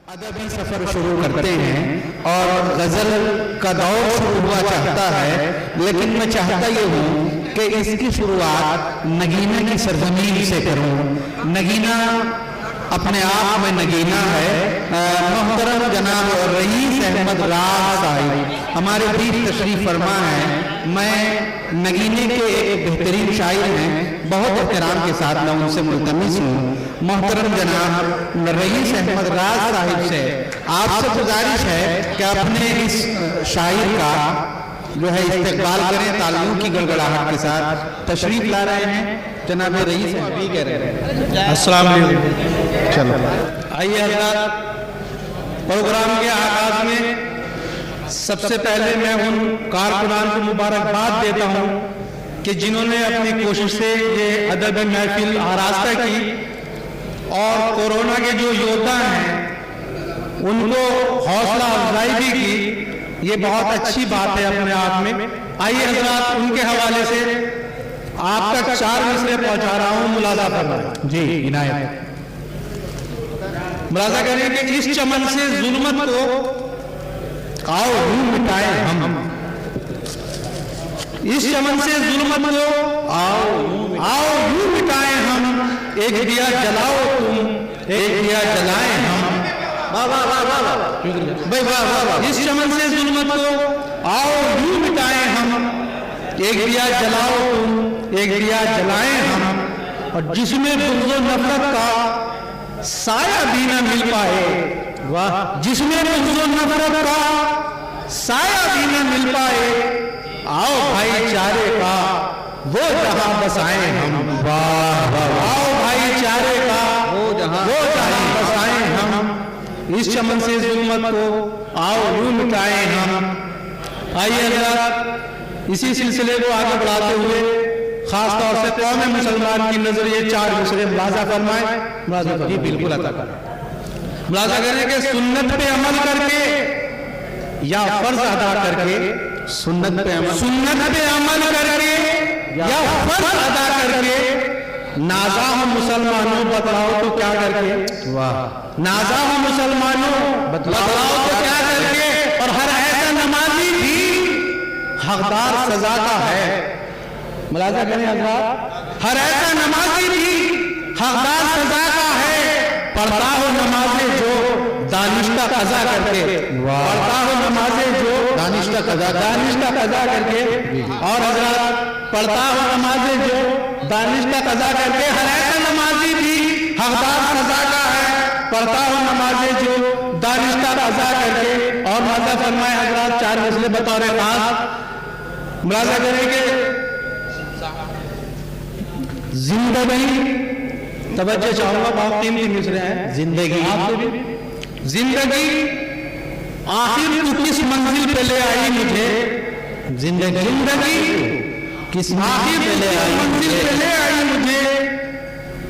ادبی سفر شروع کرتے ہیں اور غزل کا دور شروع ہوا چاہتا ہے، لیکن میں چاہتا یہ ہوں کہ اس کی شروعات نگینہ کی سرزمین سے کروں۔ نگینہ اپنے آپ میں نگینہ ہے۔ محترم جناب رئیس احمد راز صاحب ہمارے بیچ تشریف فرما ہے۔ میں نگینے کے ایک بہترین شاعر ہیں، بہت احترام کے ساتھ میں ان سے ملتمس ہوں۔ محترم جناب رئیس احمد راز صاحب سے آپ سے گزارش ہے کہ اپنے اس شاعر کا جو ہے استقبال کریں تالیوں کی گڑگڑاہٹ کے ساتھ۔ تشریف لا رہے ہیں جناب رئیس ابھی کہہ رہے ہیں۔ السلام علیکم۔ چلو آئیے حضرات، پروگرام کے آغاز میں سب سے پہلے میں ان کارکنان کو مبارکباد دیتا ہوں کہ جنہوں نے اپنی کوشش سے یہ ادبی محفل آراستہ کی، اور کورونا کے جو یودھا ہیں ان کو حوصلہ افزائی بھی کی۔ یہ بہت اچھی بات ہے اپنے آپ میں۔ آئیے حضرات، ان کے حوالے سے آپ تک 4 مصرے پہنچا رہا ہوں، ملاحظہ فرمائیں۔ جی عنایت۔ ملاحظہ کریں کہ اس چمن سے ظلمت کو آؤ یوں مٹائیں ہم، اس چمن سے ظلمت کو آؤ یوں مٹائیں ہم، ایک دیا جلاؤ تم، ایک دیا جلائیں ہم۔ اس چمن سے ظلمت کو آؤ یوں مٹائیں ہم، ایک دیا جلاؤ تم، ایک دیا جلائیں ہم، اور جس میں بغض و نفرت کا سایہ بھی نہ مل پائے، جس میں بغض و نفرت کا سایہ بھی نہ مل پائے، آؤ بھائی چارے کا وہ جہاں بسائیں ہم، آؤ بھائی چارے کا وہ جہاں بسائیں ہم، اس چمن سے ظلمت کو آؤ یوں مٹائیں ہم۔ آئیے حضرات، اسی سلسلے کو آگے بڑھاتے ہوئے خاص طور سے قوم مسلمان کی نظر یہ 4 مصرے ملاحظہ فرمائیں۔ ملاحظہ جی بالکل عطا کریں۔ ملاحظہ کریں کہ سنت پہ عمل کر کے یا فرض ادا کر کے، سنت پہ عمل کر کے یا فرض ادا کر کے، نازاہ مسلمانوں بتلاؤ تو کیا کر کے، نازاہ مسلمانوں بتلاؤ تو کیا کر کے، اور ہر ایسا نمازی بھی حقدار سزا کا ہے۔ ملاحظہ کریں حضرات، ہر ایسا نمازی بھی حقدار سزا کا ہے، پڑھتا ہو نمازیں جو دانش کا قضا کر کے، پڑھتا ہو نمازیں جو دانش کا قضا کر کے، اور حضرات پڑھتا ہو نمازیں جو دانش کا قضا کر کے، ہر ایسا نمازی بھی حقدار سزا کا ہے، پڑھتا ہو نمازیں جو دانش کا قضا کر کے۔ اور ملاحظہ فرمائے حضرات، 4 مسئلے بطور خاص ملاحظہ کریں کہ زندگی، توجہ چاہوں گا، بہت قیمتی مصرے ہیں۔ زندگی آخر تو کس منزل پہ لے آئی مجھے، زندگی کس منزل پہ لے آئی مجھے،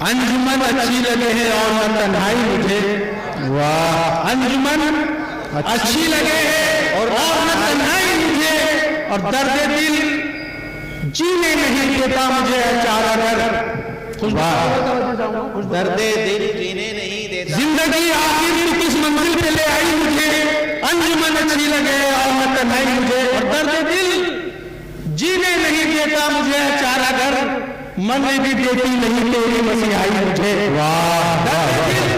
انجمن اچھی لگے ہے اور نہ تنہائی مجھے، انجمن اچھی لگے ہے اور نہ تنہائی مجھے، اور درد دل جینے نہیں دیتا مجھے چارہ گر، درد دل جینے نہیں دیتا، زندگی آخر تو کس منزل پہ لے آئی مجھے، انجمن اچھی لگے اور نہ تنہائی مجھے، اور درد دل جینے نہیں دیتا مجھے چارہ گر، مرنے بھی دیتی نہیں تیری مسیحائی مجھے، درد دل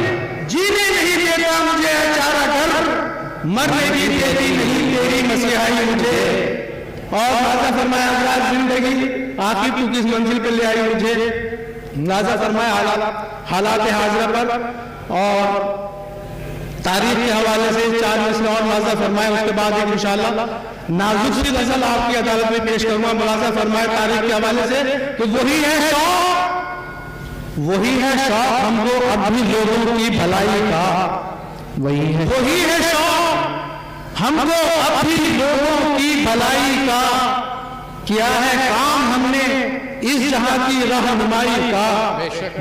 جینے نہیں دیتا مجھے چارہ گر، مرنے بھی دیتی نہیں تیری مسیحائی مجھے۔ اور ملاحظہ فرمایا حضرات، زندگی آخر تو کس منزل پہ لے آئی مجھے، ملاحظہ فرمایا حالات حاضرہ پر اور تاریخ کے حوالے سے 4 مصرے اور ملاحظہ فرمایا۔ اس کے بعد ایک انشاءاللہ نازک سی غزل آپ کی عدالت میں پیش کروں گا۔ ملاحظہ فرمایا تاریخ کے حوالے سے کہ وہی ہے شوق ہم کو اب بھی لوگوں کی بھلائی کا، وہی ہے شوق ہم کو اب بھی لوگوں کی بھلائی کا، کیا ہے کام ہم نے اس جہاں کی رہنمائی کا،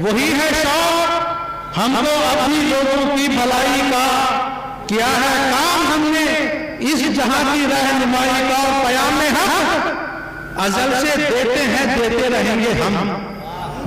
وہی ہے شوق ہم کو اب بھی لوگوں کی بھلائی کا، کیا ہے کام ہم نے اس جہاں کی رہنمائی کا، پیام حق ازل سے دیتے ہیں دیتے رہیں گے ہم،